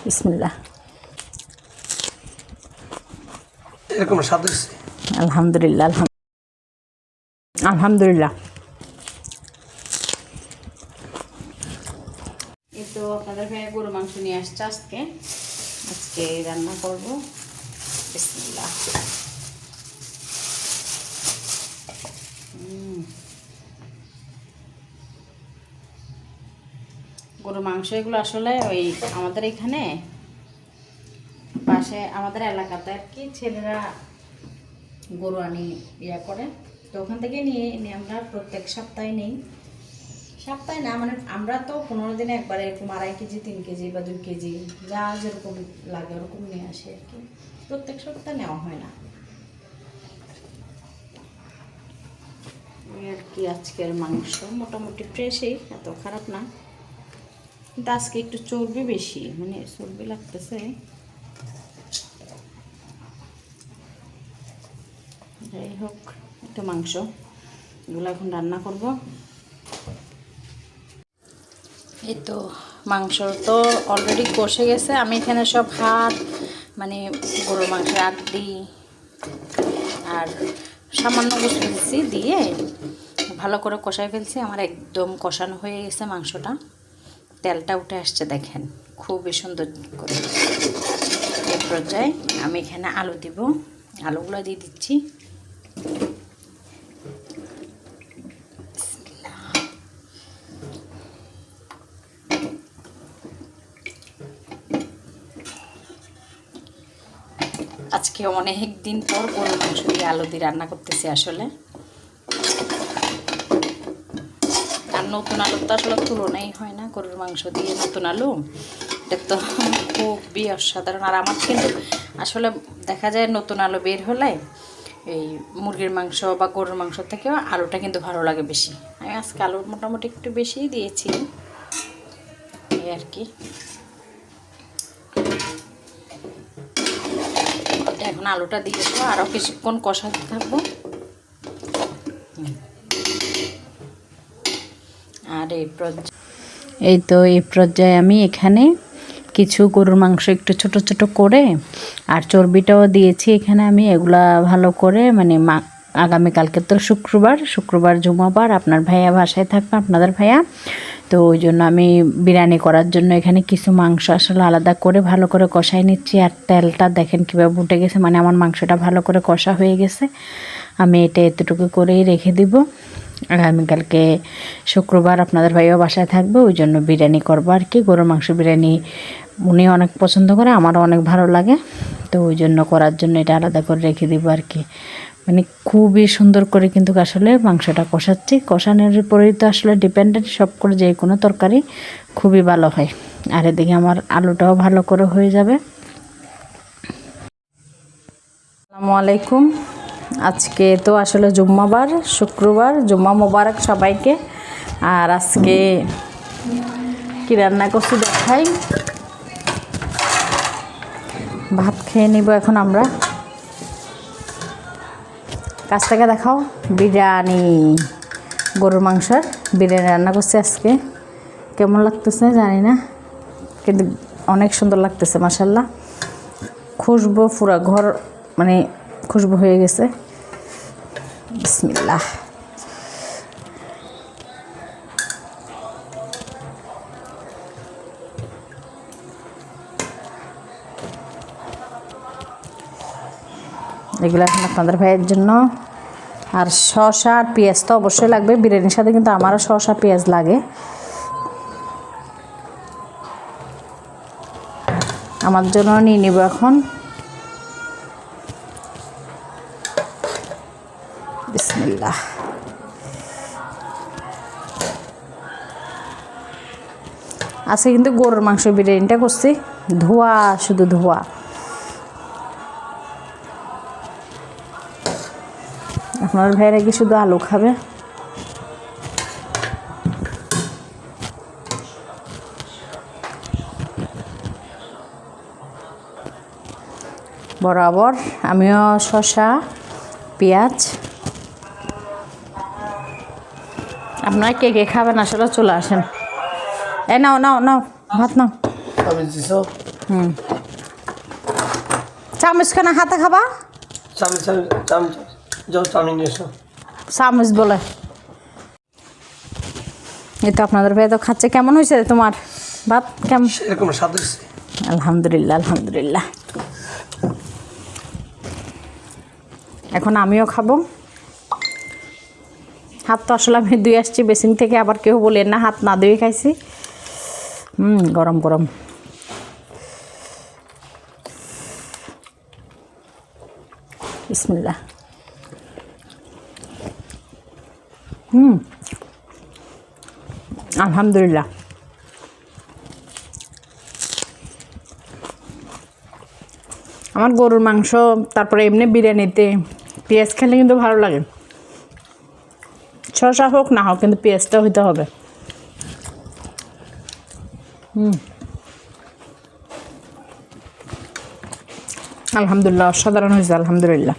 বিসমিল্লাহ। এরকম স্বাদ হয়েছে। আলহামদুলিল্লাহ, আলহামদুলিল্লাহ। এই তো আপনাদের ভাই গরু মাংস নিয়ে আসছে আজকে রান্না করব। বিসমিল্লাহ। গরু মাংস এগুলো আসলে ওই আমাদের এখানে পাশে আমাদের এলাকাতে আর কি ছেলেরা গরু আনি করে, তো ওখান থেকে নিয়ে আমরা প্রত্যেক সপ্তাহে নেই। সপ্তাহে না, মানে আমরা তো 15 দিনে একবার এরকম 2.5 কেজি 3 কেজি বা 2 কেজি যা যেরকম লাগে ওরকম নিয়ে আসে আর কি। প্রত্যেক সপ্তাহে নেওয়া হয় না আর কি। আজকের মাংস মোটামুটি ফ্রেশই, এত খারাপ না, কিন্তু আজকে একটু চর্বি বেশি, মানে চর্বি লাগতেছে। যাই হোক, একটু মাংস এগুলো এখন রান্না করব। এই তো মাংস তো অলরেডি কষে গেছে। আমি এখানে সব হাত, মানে গরুর মাংসের আড্ডি আর সামান্য গোস্ত দিচ্ছি, দিয়ে ভালো করে কষাই ফেলছি। আমার একদম কষানো হয়ে গেছে মাংসটা, তেলটা উঠে আসছে দেখেন, খুবই সুন্দর করে। এই পর্যায়ে আমি এখানে আলু দিব, আলুগুলো দিয়ে দিচ্ছি। আজকে অনেক দিন পর গরুর মাংস দিয়ে আলু দিয়ে রান্না করতেছি আসলে। আর নতুন আলুর তো আসলে তুলনাই হয় না গরুর মাংস দিয়ে। নতুন আলু এটা তো খুবই অসাধারণ। আর আমার কিন্তু আসলে দেখা যায় নতুন আলু বের হলে এই মুরগির মাংস বা গরুর মাংস থেকেও আলুটা কিন্তু ভালো লাগে বেশি। আমি আজকে আলু মোটামুটি একটু বেশিই দিয়েছি এই আর কি। এখন আলুটা দিয়ে দেবো, আরও কিছুক্ষণ কষাতে থাকবো। আর এই তো এই পর্যায়ে আমি এখানে কিছু গরুর মাংস একটু ছোট ছোট করে আর চর্বিটাও দিয়েছি এখানে। আমি এগুলা ভালো করে মানে আগামীকালকে তো শুক্রবার জুমাবার, আপনার ভাইয়া বাসায় থাকবে, আপনাদের ভাইয়া। তো ওই জন্য আমি বিরিয়ানি করার জন্য এখানে কিছু মাংস আসলে আলাদা করে ভালো করে কষাই নিচ্ছি। আর তেলটা দেখেন কীভাবে উঠে গেছে, মানে আমার মাংসটা ভালো করে কষা হয়ে গেছে। আমি এটা এতটুকু করেই রেখে দিব। আগামীকালকে শুক্রবার আপনাদের ভাইও বাসায় থাকবে, ওই জন্য বিরিয়ানি করবো আর কি। গরুর মাংস বিরিয়ানি উনি অনেক পছন্দ করে, আমারও অনেক ভালো লাগে, তো ওই জন্য করার জন্য এটা আলাদা করে রেখে দিব আর কি। মানে খুবই সুন্দর করে কিন্তু আসলে মাংসটা কষাচ্ছি। কষানোর উপরেই তো আসলে ডিপেন্ডেন্ট সব করে, যে কোনো তরকারি খুবই ভালো হয়। আর এদিকে আমার আলুটাও ভালো করে হয়ে যাবে। আসসালামু আলাইকুম। আজকে তো আসলে জুম্মাবার, শুক্রবার, জুম্মা মোবারক সবাইকে। আর আজকে কি রান্না করছি দেখাই। ভাত খেয়ে নিব এখন আমরা। কাছ থেকে দেখাও। বিরিয়ানি, গরুর মাংসের বিরিয়ানি রান্না করছি আজকে। কেমন লাগতেছে জানি না, কিন্তু অনেক সুন্দর লাগতেছে মাশাআল্লাহ। খুশবু পুরা ঘর, মানে খুশবু হয়ে গেছে। বিসমিল্লাহ। এগুলো এখন আপনাদের ভাইয়ের জন্য। আর শসা আর পেঁয়াজ তো অবশ্যই লাগবে বিরিয়ানির সাথে, কিন্তু আমারও শসা পেঁয়াজ লাগে। আমার জন্য নিয়ে নিব এখন। বিসমিল্লাহ। আজকে কিন্তু গরুর মাংস বিরিয়ানিটা করছি, ধোয়া, শুধু ধোয়া। আপনার ভাইয়েরা কি শুধু আলু খাবে? বরাবর আমিও শসা পেঁয়াজ। আপনারা কে কে খাবেন আসলে চলে আসেন। নাও নাও নাও, ভাত নাও। চামচ কেন হাতে খাবা? চামচ চামচ যাও চাউমিন নিয়ে এসো। চামচ বলে। এই তো আপনাদের ভাই তো খাচ্ছে। কেমন হয়েছে তোমার ভাত? কেমন? এরকম স্বাদ হয়েছে। আলহামদুলিল্লাহ, আলহামদুলিল্লাহ। এখন আমিও খাবো। হাত তো আসলে আমি ধুয়ে আসছি বেসিন থেকে, আবার কেউ বলেন না হাত না ধুয়ে খাইছি। গরম গরম। বিসমিল্লাহ। আলহামদুলিল্লাহ। আমার গরুর মাংস তারপরে এমনি বিরিয়ানিতে পেঁয়াজ খেলে কিন্তু ভালো লাগে। শসা হোক না হোক কিন্তু পেঁয়াজটা হইতে হবে। আলহামদুলিল্লাহ, অসাধারণ হয়েছে। আলহামদুলিল্লাহ।